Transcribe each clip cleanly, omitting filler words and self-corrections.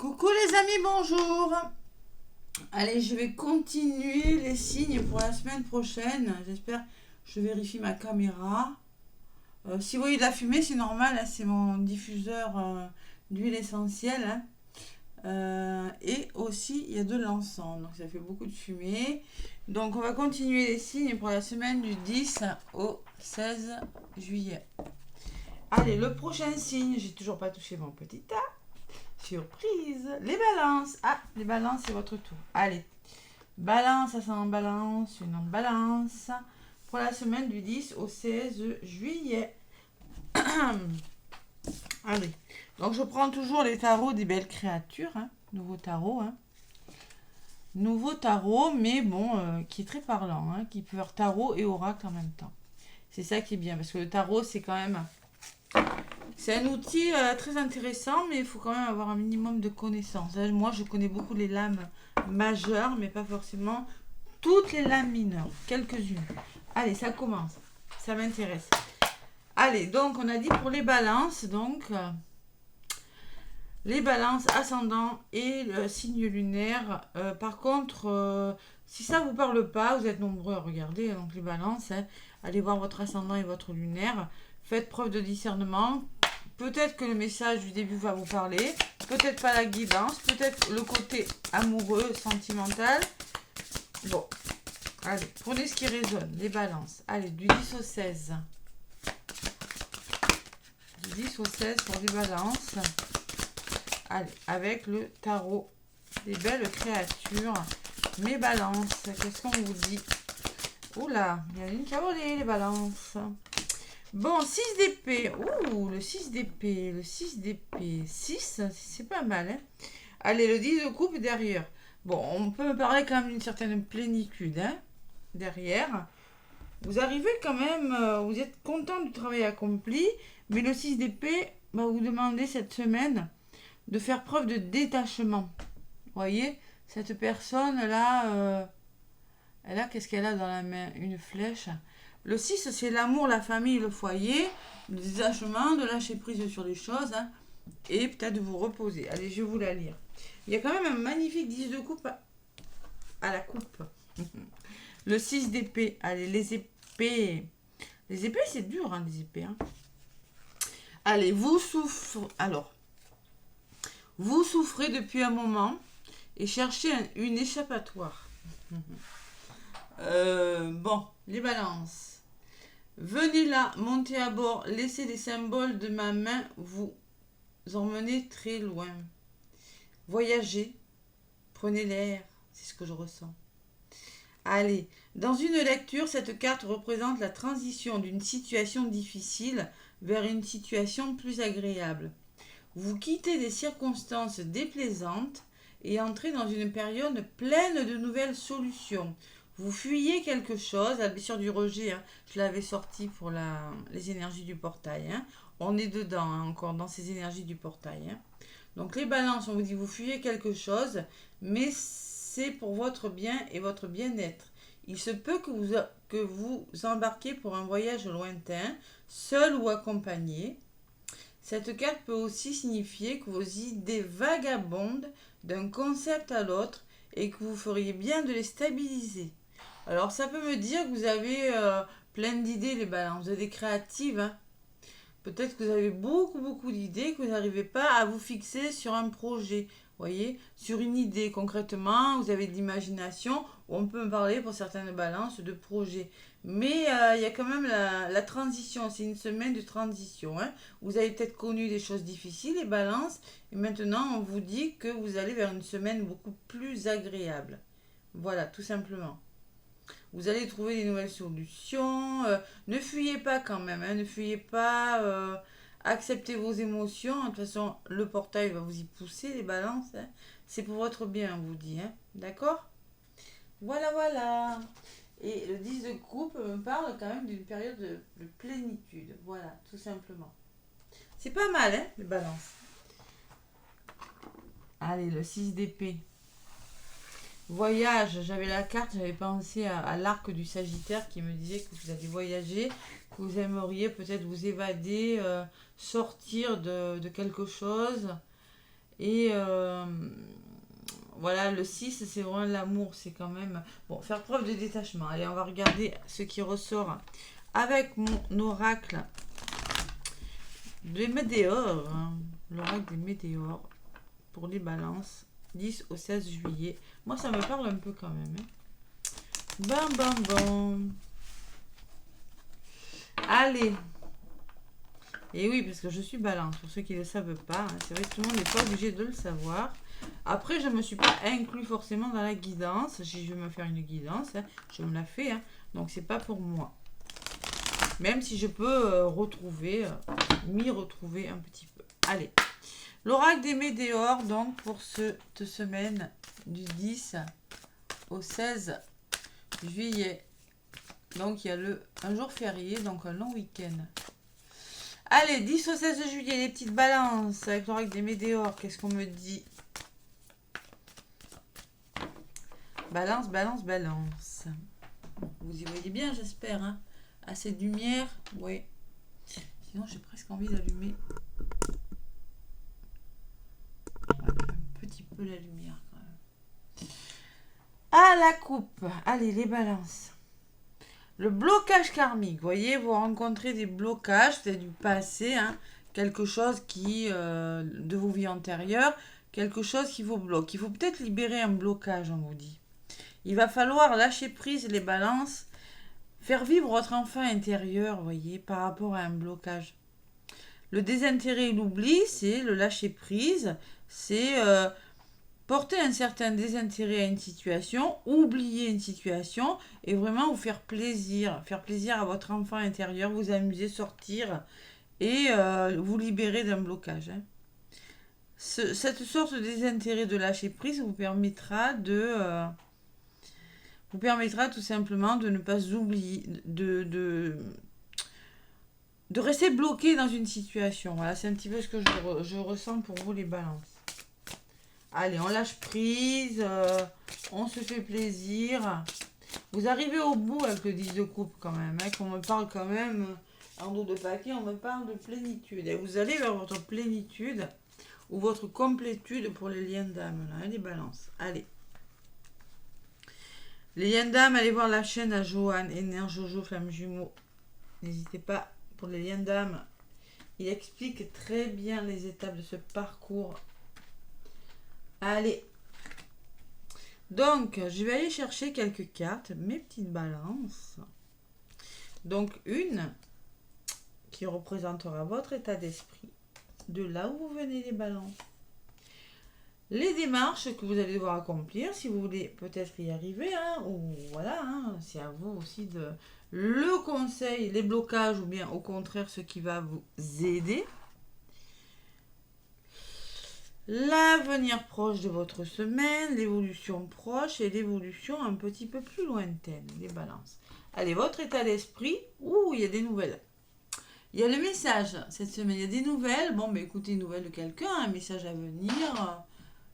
Coucou les amis, bonjour. Allez, je vais continuer les signes pour la semaine prochaine. J'espère, je vérifie ma caméra. Si vous voyez de la fumée, c'est normal, hein, c'est mon diffuseur d'huile essentielle. Hein. Et aussi, il y a de l'encens, donc ça fait beaucoup de fumée. Donc, on va continuer les signes pour la semaine du 10 au 16 juillet. Allez, le prochain signe, j'ai toujours pas touché mon petit tas. Surprise, les balances. Ah, les balances, c'est votre tour. Allez, balance, ascendant balance, une balance. Pour la semaine du 10 au 16 juillet. Allez, donc je prends toujours les tarots des belles créatures. Hein. Nouveau tarot. Hein. Nouveau tarot, mais bon, qui est très parlant. Hein, qui peut faire tarot et oracle en même temps. C'est ça qui est bien, parce que le tarot, c'est quand même... C'est un outil très intéressant, mais il faut quand même avoir un minimum de connaissances. Moi, je connais beaucoup les lames majeures, mais pas forcément toutes les lames mineures, quelques-unes. Allez, ça commence. Ça m'intéresse. Allez, donc, on a dit pour les balances, donc, les balances ascendant et le signe lunaire. Par contre, si ça ne vous parle pas, vous êtes nombreux à regarder, donc les balances, hein, allez voir votre ascendant et votre lunaire. Faites preuve de discernement. Peut-être que le message du début va vous parler, peut-être pas la guidance, peut-être le côté amoureux, sentimental. Bon, allez, prenez ce qui résonne, les balances. Allez, du 10 au 16. Du 10 au 16 pour les balances. Allez, avec le tarot des belles créatures. Mes balances, qu'est-ce qu'on vous dit? Oula, il y en a une qui a volé, les balances. Bon, 6 d'épée. Ouh, le 6 d'épée. Le 6 d'épée. 6, c'est pas mal. Hein. Allez, le 10 de coupe derrière. Bon, on peut me parler quand même d'une certaine plénitude. Hein, derrière. Vous arrivez quand même, vous êtes content du travail accompli. Mais le 6 d'épée va vous demander cette semaine de faire preuve de détachement. Vous voyez, cette personne-là, elle a, qu'est-ce qu'elle a dans la main? Une flèche. Le 6, c'est l'amour, la famille, le foyer, le détachement, de lâcher prise sur les choses, hein, et peut-être de vous reposer. Allez, je vais vous la lire. Il y a quand même un magnifique 10 de coupe à la coupe. Le 6 d'épée. Allez, les épées. Les épées, c'est dur, hein, les épées. Hein. Allez, vous souffrez. Alors, vous souffrez depuis un moment et cherchez une échappatoire. Bon, les balances. Venez là, montez à bord, laissez les symboles de ma main vous emmener très loin. Voyagez, prenez l'air, c'est ce que je ressens. Allez, dans une lecture, cette carte représente la transition d'une situation difficile vers une situation plus agréable. Vous quittez des circonstances déplaisantes et entrez dans une période pleine de nouvelles solutions. Vous fuyez quelque chose, la blessure du rejet, hein, je l'avais sorti pour les énergies du portail. Hein. On est dedans hein, encore dans ces énergies du portail. Hein. Donc les balances, on vous dit vous fuyez quelque chose, mais c'est pour votre bien et votre bien-être. Il se peut que vous embarquiez pour un voyage lointain, seul ou accompagné. Cette carte peut aussi signifier que vos idées vagabondent d'un concept à l'autre et que vous feriez bien de les stabiliser. Alors, ça peut me dire que vous avez plein d'idées, les balances. Vous êtes des créatives. Hein. Peut-être que vous avez beaucoup d'idées, que vous n'arrivez pas à vous fixer sur un projet. Vous voyez, sur une idée concrètement, vous avez de l'imagination. On peut me parler pour certaines balances de projet. Mais il y a quand même la transition. C'est une semaine de transition. Hein. Vous avez peut-être connu des choses difficiles, les balances. Et maintenant, on vous dit que vous allez vers une semaine beaucoup plus agréable. Voilà, tout simplement. Vous allez trouver des nouvelles solutions. Ne fuyez pas quand même. Hein, ne fuyez pas. Acceptez vos émotions. De toute façon, le portail va vous y pousser, les balances. Hein. C'est pour votre bien, on vous dit. Hein. D'accord? Voilà. Et le 10 de coupe me parle quand même d'une période de plénitude. Voilà, tout simplement. C'est pas mal, hein, les balances. Allez, le 6 d'épée. Voyage, j'avais la carte, j'avais pensé à l'arc du Sagittaire qui me disait que vous alliez voyager, que vous aimeriez peut-être vous évader, sortir de quelque chose Et voilà, le 6, c'est vraiment l'amour. C'est quand même... Bon, faire preuve de détachement. Allez, on va regarder ce qui ressort avec mon oracle des météores. Hein. L'oracle des météores pour les balances. 10 au 16 juillet. Moi, ça me parle un peu quand même. Hein. Bam, bam, bam. Allez. Et oui, parce que je suis balance. Pour ceux qui ne le savent pas. Hein. C'est vrai que tout le monde n'est pas obligé de le savoir. Après, je ne me suis pas inclus forcément dans la guidance. Si je veux me faire une guidance, hein, je me la fais. Hein. Donc, c'est pas pour moi. Même si je peux m'y retrouver un petit peu. Allez. L'oracle des météores, donc, pour cette semaine du 10 au 16 juillet. Donc, il y a un jour férié, donc un long week-end. Allez, 10 au 16 juillet, les petites balances avec l'oracle des météores. Qu'est-ce qu'on me dit? Balance, balance, balance. Vous y voyez bien, j'espère. Hein? Assez de lumière, oui. Sinon, j'ai presque envie d'allumer un petit peu la lumière quand même. Ah, la coupe. Allez, les balances. Le blocage karmique. Vous voyez, vous rencontrez des blocages, c'est du passé, hein, quelque chose qui, de vos vies antérieures, quelque chose qui vous bloque. Il faut peut-être libérer un blocage, on vous dit. Il va falloir lâcher prise les balances, faire vivre votre enfant intérieur, vous voyez, par rapport à un blocage. Le désintérêt et l'oubli, c'est le lâcher prise, c'est porter un certain désintérêt à une situation, oublier une situation et vraiment vous faire plaisir à votre enfant intérieur, vous amuser, sortir et vous libérer d'un blocage. Hein. Cette sorte de désintérêt de lâcher prise vous permettra tout simplement de ne pas oublier, de rester bloqué dans une situation. Voilà, c'est un petit peu ce que je ressens pour vous les balances. Allez, on lâche prise, on se fait plaisir. Vous arrivez au bout avec le 10 de coupe quand même. Hein, qu'on me parle quand même, en dos de paquet, on me parle de plénitude. Et vous allez vers votre plénitude ou votre complétude pour les liens d'âme. Là, hein, les balances. Allez. Les liens d'âme, allez voir la chaîne à Johan, Énergie Jojo, Flamme Jumeau. N'hésitez pas, pour les liens d'âme, il explique très bien les étapes de ce parcours. Allez. Donc, je vais aller chercher quelques cartes, mes petites balances. Donc, une qui représentera votre état d'esprit, de là où vous venez les balances. Les démarches que vous allez devoir accomplir, si vous voulez peut-être y arriver, hein, ou voilà, hein, c'est à vous aussi de le conseil, les blocages, ou bien au contraire ce qui va vous aider. L'avenir proche de votre semaine, l'évolution proche et l'évolution un petit peu plus lointaine, les balances. Allez, votre état d'esprit, il y a des nouvelles. Il y a le message cette semaine, il y a des nouvelles. Bon, écoutez, une nouvelle de quelqu'un, un message à venir.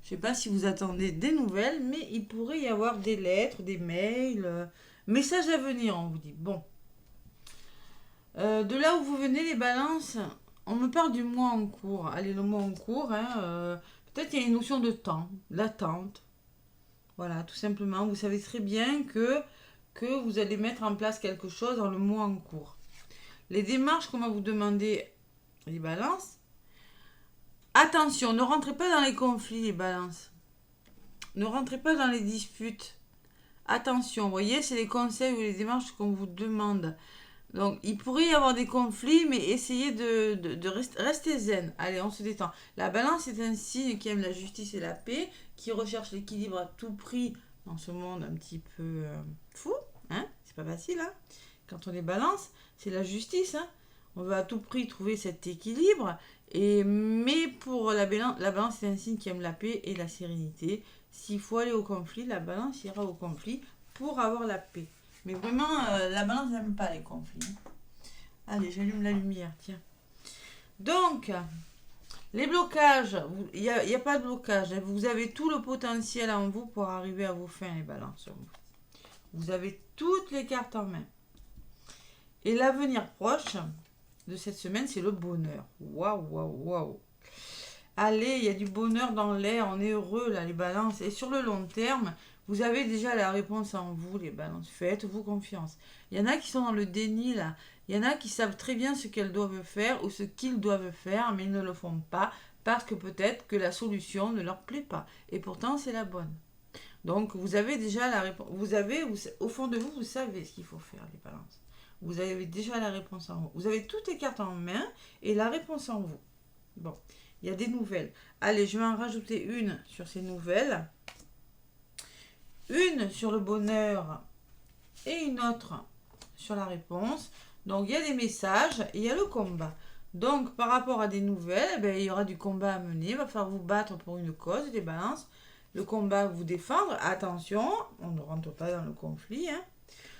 Je ne sais pas si vous attendez des nouvelles, mais il pourrait y avoir des lettres, des mails, messages à venir, on vous dit. Bon. De là où vous venez, les balances, on me parle du mois en cours. Allez, le mois en cours, hein, peut-être il y a une notion de temps, d'attente. Voilà, tout simplement. Vous savez très bien que vous allez mettre en place quelque chose dans le mois en cours. Les démarches qu'on va vous demander, les balances. Attention, ne rentrez pas dans les conflits, les balances. Ne rentrez pas dans les disputes. Attention, vous voyez, c'est les conseils ou les démarches qu'on vous demande. Donc, il pourrait y avoir des conflits, mais essayez de rester zen. Allez, on se détend. La balance est un signe qui aime la justice et la paix, qui recherche l'équilibre à tout prix dans ce monde un petit peu fou. Hein, c'est pas facile, hein. Quand on est balance, c'est la justice. Hein. On veut à tout prix trouver cet équilibre. Mais pour la balance, c'est un signe qui aime la paix et la sérénité. S'il faut aller au conflit, la balance ira au conflit pour avoir la paix. Mais vraiment, la balance n'aime pas les conflits. Allez, j'allume la lumière, tiens. Donc, les blocages, il n'y a pas de blocage. Hein. Vous avez tout le potentiel en vous pour arriver à vos fins, les balances. Vous avez toutes les cartes en main. Et l'avenir proche de cette semaine, c'est le bonheur. Waouh, waouh, waouh. Allez, il y a du bonheur dans l'air, on est heureux là, les balances. Et sur le long terme, vous avez déjà la réponse en vous, les balances. Faites-vous confiance. Il y en a qui sont dans le déni là. Il y en a qui savent très bien ce qu'elles doivent faire ou ce qu'ils doivent faire, mais ils ne le font pas parce que peut-être que la solution ne leur plaît pas. Et pourtant, c'est la bonne. Donc, vous avez déjà la réponse. Au fond de vous, vous savez ce qu'il faut faire, les balances. Vous avez déjà la réponse en vous. Vous avez toutes les cartes en main et la réponse en vous. Bon, il y a des nouvelles. Allez, je vais en rajouter une sur ces nouvelles. Une sur le bonheur et une autre sur la réponse. Donc, il y a des messages et il y a le combat. Donc, par rapport à des nouvelles, il y aura du combat à mener. Il va falloir vous battre pour une cause, les balances. Le combat, vous défendre. Attention, on ne rentre pas dans le conflit.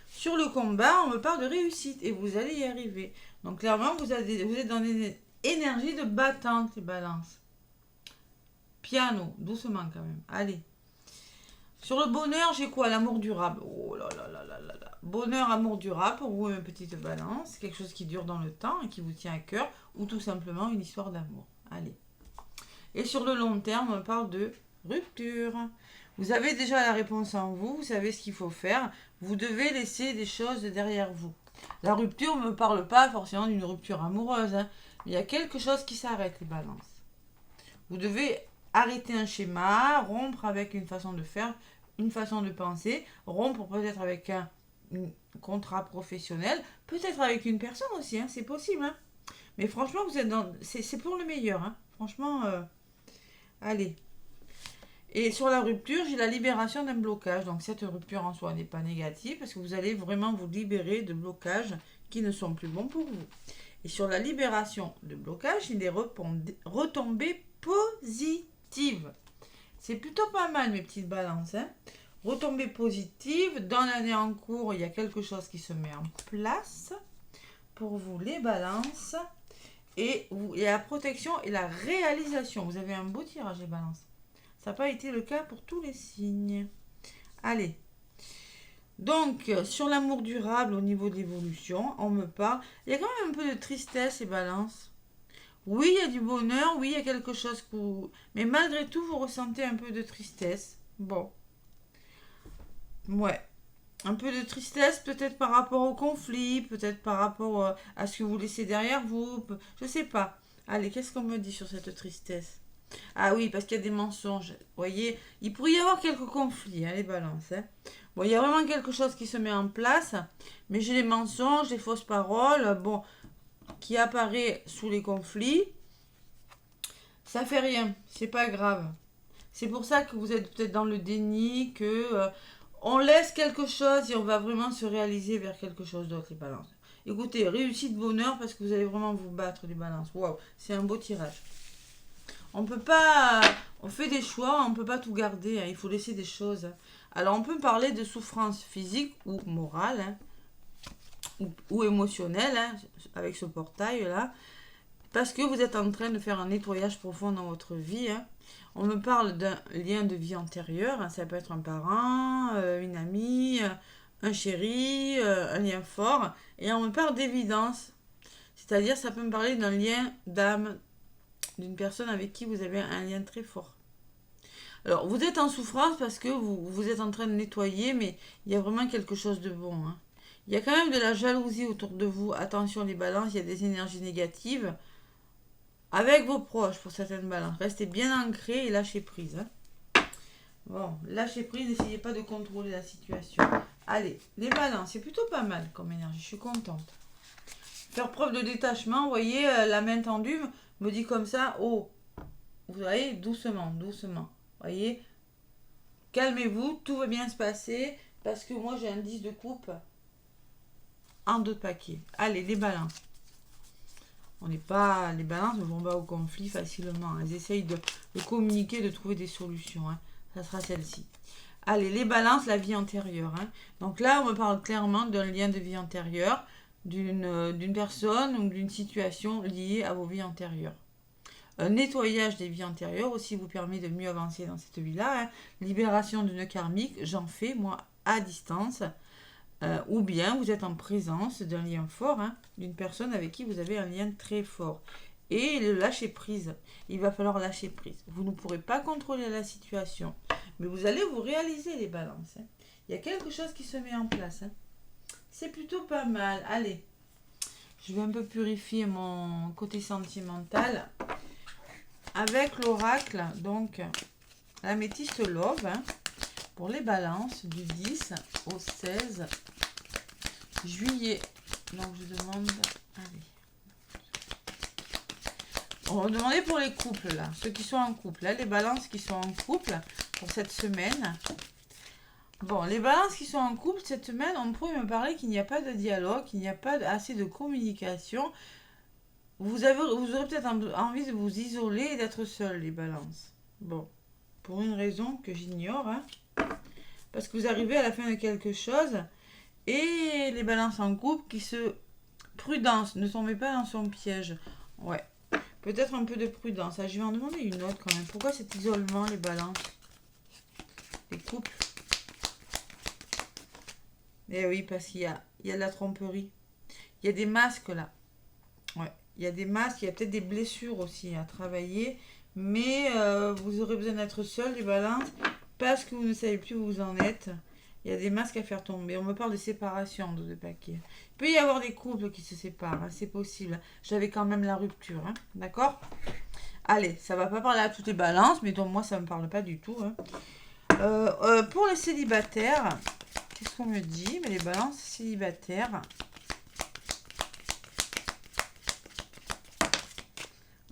Sur le combat, on me parle de réussite et vous allez y arriver. Donc, clairement, vous êtes dans une énergie de battante, les balances. Piano, doucement quand même. Allez. Sur le bonheur, j'ai quoi? L'amour durable. Oh là là là là là là. Bonheur, amour durable pour vous, une petite balance. Quelque chose qui dure dans le temps et qui vous tient à cœur. Ou tout simplement une histoire d'amour. Allez. Et sur le long terme, on parle de rupture. Vous avez déjà la réponse en vous. Vous savez ce qu'il faut faire. Vous devez laisser des choses derrière vous. La rupture ne me parle pas forcément d'une rupture amoureuse. Il y a quelque chose qui s'arrête, les balances. Vous devez arrêter un schéma, rompre avec une façon de faire, une façon de penser, rompre peut-être avec un contrat professionnel, peut-être avec une personne aussi, c'est possible. Mais franchement, vous êtes dans, c'est pour le meilleur. Franchement, allez. Et sur la rupture, j'ai la libération d'un blocage. Donc cette rupture en soi n'est pas négative parce que vous allez vraiment vous libérer de blocages qui ne sont plus bons pour vous. Et sur la libération de blocage, j'ai des retombées positives. C'est plutôt pas mal, mes petites balances. Retombées positives. Dans l'année en cours, il y a quelque chose qui se met en place pour vous, les balances. Et il y a la protection et la réalisation. Vous avez un beau tirage, les balances. Ça n'a pas été le cas pour tous les signes. Allez. Donc, sur l'amour durable au niveau de l'évolution, on me parle. Il y a quand même un peu de tristesse, les balances. Oui, il y a du bonheur, oui, il y a quelque chose que vous... Mais malgré tout, vous ressentez un peu de tristesse. Bon. Ouais. Un peu de tristesse, peut-être par rapport au conflit, peut-être par rapport à ce que vous laissez derrière vous. Je sais pas. Allez, qu'est-ce qu'on me dit sur cette tristesse? Ah oui, parce qu'il y a des mensonges. Vous voyez, il pourrait y avoir quelques conflits, les balances. Bon, il y a vraiment quelque chose qui se met en place, mais j'ai les mensonges, les fausses paroles, bon, qui apparaît sous les conflits. Ça fait rien, c'est pas grave. C'est pour ça que vous êtes peut-être dans le déni, que on laisse quelque chose et on va vraiment se réaliser vers quelque chose d'autre, les balances. Écoutez, réussite, bonheur, parce que vous allez vraiment vous battre, les balances. Waouh, c'est un beau tirage. On peut pas... On fait des choix, on peut pas tout garder. Il faut laisser des choses. Alors, on peut parler de souffrance physique ou morale, ou émotionnelle, avec ce portail-là. Parce que vous êtes en train de faire un nettoyage profond dans votre vie. On me parle d'un lien de vie antérieur. Ça peut être un parent, une amie, un chéri, un lien fort. Et on me parle d'évidence. C'est-à-dire, ça peut me parler d'un lien d'âme, d'une personne avec qui vous avez un lien très fort. Alors, vous êtes en souffrance parce que vous êtes en train de nettoyer, mais il y a vraiment quelque chose de bon. Il y a quand même de la jalousie autour de vous. Attention les balances, il y a des énergies négatives. Avec vos proches pour certaines balances. Restez bien ancrés et lâchez prise. Bon, lâchez prise, n'essayez pas de contrôler la situation. Allez, les balances, c'est plutôt pas mal comme énergie, je suis contente. Faire preuve de détachement, vous voyez, la main tendue me dit comme ça, oh, vous voyez, doucement, doucement. Vous voyez, calmez-vous, tout va bien se passer, parce que moi j'ai un 10 de coupe en 2 paquets. Allez, les balances. On n'est pas, les balances ne vont pas au conflit facilement. Elles essayent de communiquer, de trouver des solutions. Ça sera celle-ci. Allez, les balances, la vie antérieure. Donc là, on me parle clairement d'un lien de vie antérieure, d'une personne ou d'une situation liée à vos vies antérieures. Un nettoyage des vies antérieures aussi vous permet de mieux avancer dans cette vie-là. Libération de nœuds karmiques, j'en fais, moi, à distance. Ou bien vous êtes en présence d'un lien fort, d'une personne avec qui vous avez un lien très fort. et le lâcher prise. Il va falloir lâcher prise. Vous ne pourrez pas contrôler la situation, mais vous allez vous réaliser les balances. Hein. Il y a quelque chose qui se met en place. Hein. C'est plutôt pas mal. Allez, je vais un peu purifier mon côté sentimental avec l'oracle, donc la métisse Love, hein, pour les balances du 10 au 16 juillet. Donc je demande, allez. On va demander pour les couples là, ceux qui sont en couple, là, les balances qui sont en couple pour cette semaine. Bon, les balances qui sont en couple cette semaine, on pourrait me parler qu'il n'y a pas de dialogue, qu'il n'y a pas assez de communication. Vous aurez peut-être envie de vous isoler et d'être seul, les balances. Bon, pour une raison que j'ignore, hein, parce que vous arrivez à la fin de quelque chose et les balances en couple qui se... Prudence, ne tombez pas dans son piège. Ouais. Peut-être un peu de prudence. Ah, je vais en demander une autre quand même. Pourquoi cet isolement, les balances? Les couples. Eh oui, parce qu'il y a de la tromperie. Il y a des masques là. Ouais. Il y a des masques, il y a peut-être des blessures aussi à travailler. Mais vous aurez besoin d'être seul, les balances, parce que vous ne savez plus où vous en êtes. Il y a des masques à faire tomber. On me parle de séparation de paquets. Il peut y avoir des couples qui se séparent. Hein, c'est possible. J'avais quand même la rupture. Hein, d'accord? Allez, ça va pas parler à toutes les balances, mais donc moi, ça me parle pas du tout. Hein. Pour les célibataires, qu'est-ce qu'on me dit? Mais les balances célibataires.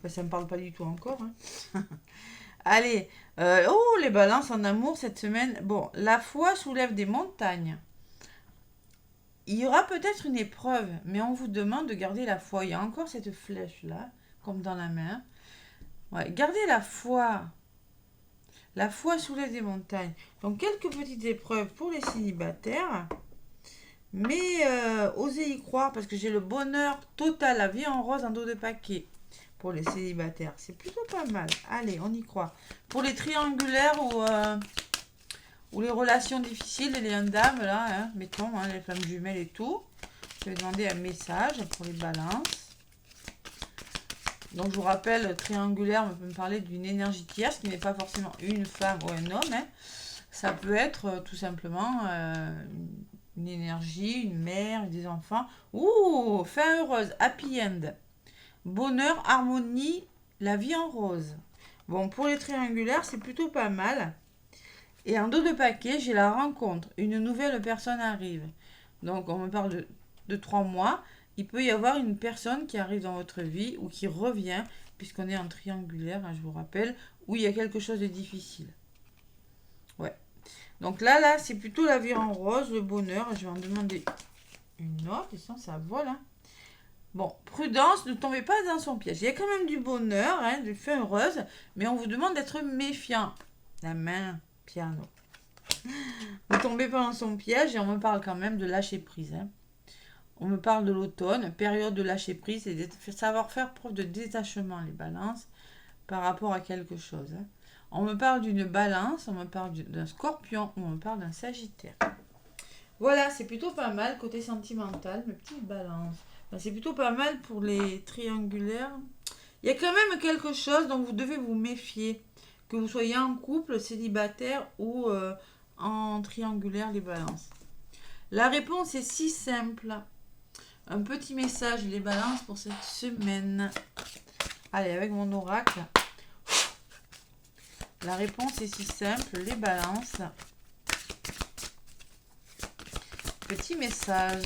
Ben, ça me parle pas du tout encore. Hein. Allez, oh, les balances en amour cette semaine. Bon, la foi soulève des montagnes. Il y aura peut-être une épreuve, mais on vous demande de garder la foi. Il y a encore cette flèche-là, comme dans la main. Ouais, gardez la foi. La foi soulève des montagnes. Donc, quelques petites épreuves pour les célibataires. Mais osez y croire, parce que j'ai le bonheur total, la vie en rose en dos de paquet. Pour les célibataires, c'est plutôt pas mal. Allez, on y croit. Pour les triangulaires ou les relations difficiles, les liens d'âme, là, hein, mettons, hein, les flammes jumelles et tout. Je vais demander un message pour les balances. Donc, je vous rappelle, triangulaire, on peut me parler d'une énergie tierce, qui n'est pas forcément une femme ou un homme. Hein. Ça peut être tout simplement une énergie, une mère, des enfants. Ouh, fin heureuse, happy end. Bonheur, harmonie, la vie en rose. Bon, pour les triangulaires, c'est plutôt pas mal. Et en dos de paquet, j'ai la rencontre. Une nouvelle personne arrive. Donc, on me parle de 3 mois. Il peut y avoir une personne qui arrive dans votre vie ou qui revient, puisqu'on est en triangulaire, hein, je vous rappelle, où il y a quelque chose de difficile. Ouais. Donc là, c'est plutôt la vie en rose, le bonheur. Je vais en demander une autre, et sinon ça vole, hein. Bon, prudence, ne tombez pas dans son piège. Il y a quand même du bonheur, hein, du fin heureuse, mais on vous demande d'être méfiant. La main, piano. Ne tombez pas dans son piège et on me parle quand même de lâcher prise. Hein. On me parle de l'automne, période de lâcher prise et de savoir faire preuve de détachement, les balances, par rapport à quelque chose. Hein. On me parle d'une balance, on me parle d'un scorpion ou on me parle d'un sagittaire. Voilà, c'est plutôt pas mal côté sentimental, mes petites balances. Ben, c'est plutôt pas mal pour les triangulaires. Il y a quand même quelque chose dont vous devez vous méfier. Que vous soyez en couple, célibataire ou en triangulaire, les balances. La réponse est si simple. Un petit message, les balances, pour cette semaine. Allez, avec mon oracle. La réponse est si simple, les balances. Petit message.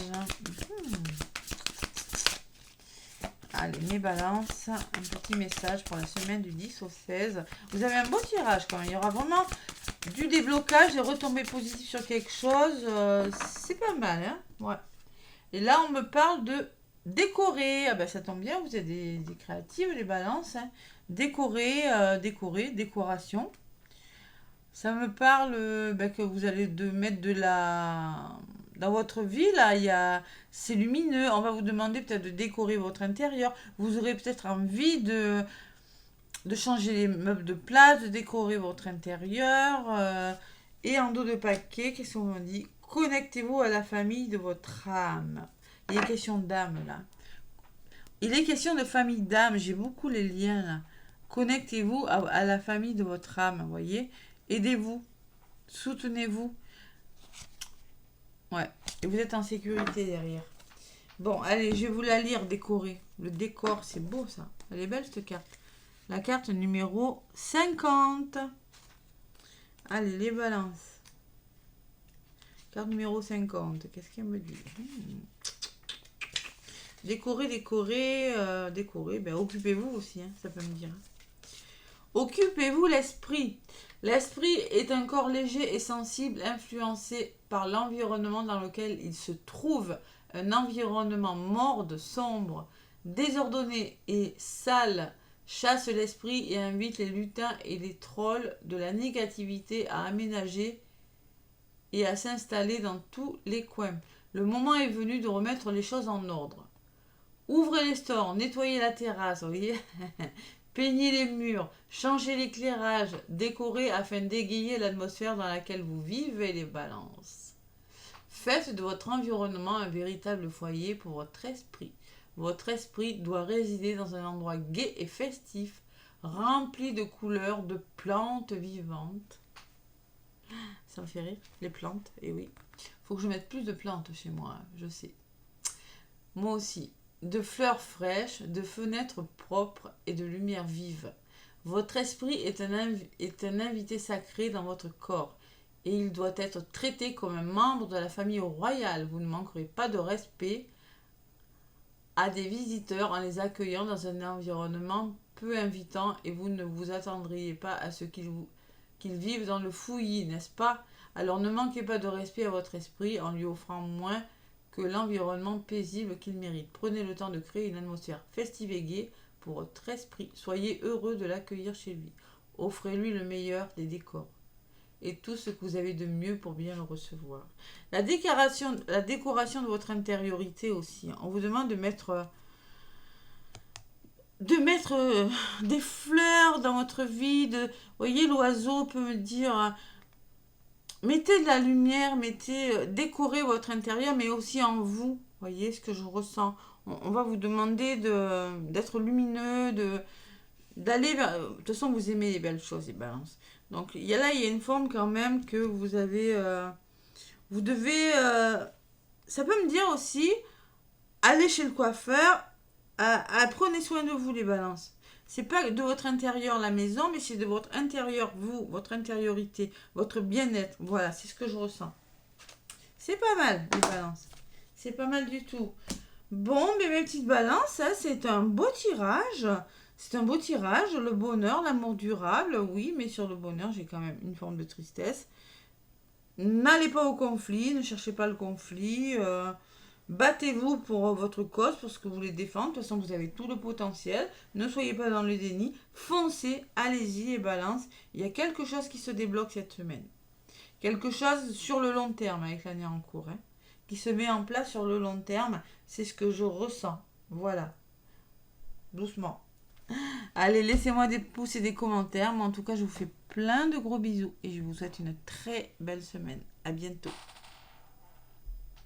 Allez, mes balances, un petit message pour la semaine du 10 au 16. Vous avez un beau tirage quand même. Il y aura vraiment du déblocage, des retombées positives sur quelque chose. C'est pas mal, hein? Ouais. Et là, on me parle de décorer. Ah ben, ça tombe bien, vous êtes des créatives, les balances. Hein. Décorer, décoration. Ça me parle que vous allez mettre de la... Dans votre vie, là, c'est lumineux. On va vous demander peut-être de décorer votre intérieur. Vous aurez peut-être envie de changer les meubles de place, de décorer votre intérieur. Et en dos de paquet, qu'est-ce qu'on me dit? Connectez-vous à la famille de votre âme. Il y a une question d'âme, là. Il est question de famille d'âme. J'ai beaucoup les liens là. Connectez-vous à la famille de votre âme, vous voyez. Aidez-vous. Soutenez-vous. Ouais. Et vous êtes en sécurité derrière. Bon, allez, je vais vous la lire, décorer. Le décor, c'est beau ça. Elle est belle cette carte. La carte numéro 50. Allez, les balances. Carte numéro 50. Qu'est-ce qu'elle me dit? Décorer, décorer. Ben, occupez-vous aussi, hein, ça peut me dire. Occupez-vous l'esprit. L'esprit est un corps léger et sensible influencé par l'environnement dans lequel il se trouve. Un environnement morne, sombre, désordonné et sale chasse l'esprit et invite les lutins et les trolls de la négativité à aménager et à s'installer dans tous les coins. Le moment est venu de remettre les choses en ordre. Ouvrez les stores, nettoyez la terrasse, vous voyez. Peignez les murs, changez l'éclairage, décorez afin d'égayer l'atmosphère dans laquelle vous vivez, les balances. Faites de votre environnement un véritable foyer pour votre esprit. Votre esprit doit résider dans un endroit gai et festif, rempli de couleurs, de plantes vivantes. Ça me fait rire, les plantes, et oui. Faut que je mette plus de plantes chez moi, je sais. Moi aussi. De fleurs fraîches, de fenêtres propres et de lumière vive. Votre esprit est un invité sacré dans votre corps et il doit être traité comme un membre de la famille royale. Vous ne manquerez pas de respect à des visiteurs en les accueillant dans un environnement peu invitant et vous ne vous attendriez pas à ce qu'ils vivent dans le fouillis, n'est-ce pas? Alors ne manquez pas de respect à votre esprit en lui offrant moins que l'environnement paisible qu'il mérite. Prenez le temps de créer une atmosphère festive et gaie pour votre esprit. Soyez heureux de l'accueillir chez lui. Offrez-lui le meilleur des décors et tout ce que vous avez de mieux pour bien le recevoir. La décoration de votre intériorité aussi. On vous demande de mettre des fleurs dans votre vie. Vous voyez, l'oiseau peut me dire... Mettez de la lumière, décorez votre intérieur, mais aussi en vous. Voyez ce que je ressens. On va vous demander d'être lumineux, d'aller vers... De toute façon, vous aimez les belles choses, les balances. Donc, il y a une forme quand même que vous avez... vous devez... ça peut me dire aussi, allez chez le coiffeur, prenez soin de vous, les balances. C'est pas de votre intérieur la maison, mais c'est de votre intérieur, vous, votre intériorité, votre bien-être. Voilà, c'est ce que je ressens. C'est pas mal, les balances. C'est pas mal du tout. Bon, mais mes petites balances, ça, c'est un beau tirage. C'est un beau tirage. Le bonheur, l'amour durable, oui, mais sur le bonheur, j'ai quand même une forme de tristesse. N'allez pas au conflit, ne cherchez pas le conflit. Battez-vous pour votre cause, pour ce que vous voulez défendre. De toute façon, vous avez tout le potentiel. Ne soyez pas dans le déni. Foncez, allez-y, les balances. Il y a quelque chose qui se débloque cette semaine. Quelque chose sur le long terme avec l'année en cours. Hein, qui se met en place sur le long terme. C'est ce que je ressens. Voilà. Doucement. Allez, laissez-moi des pouces et des commentaires. Mais en tout cas, je vous fais plein de gros bisous. Et je vous souhaite une très belle semaine. À bientôt.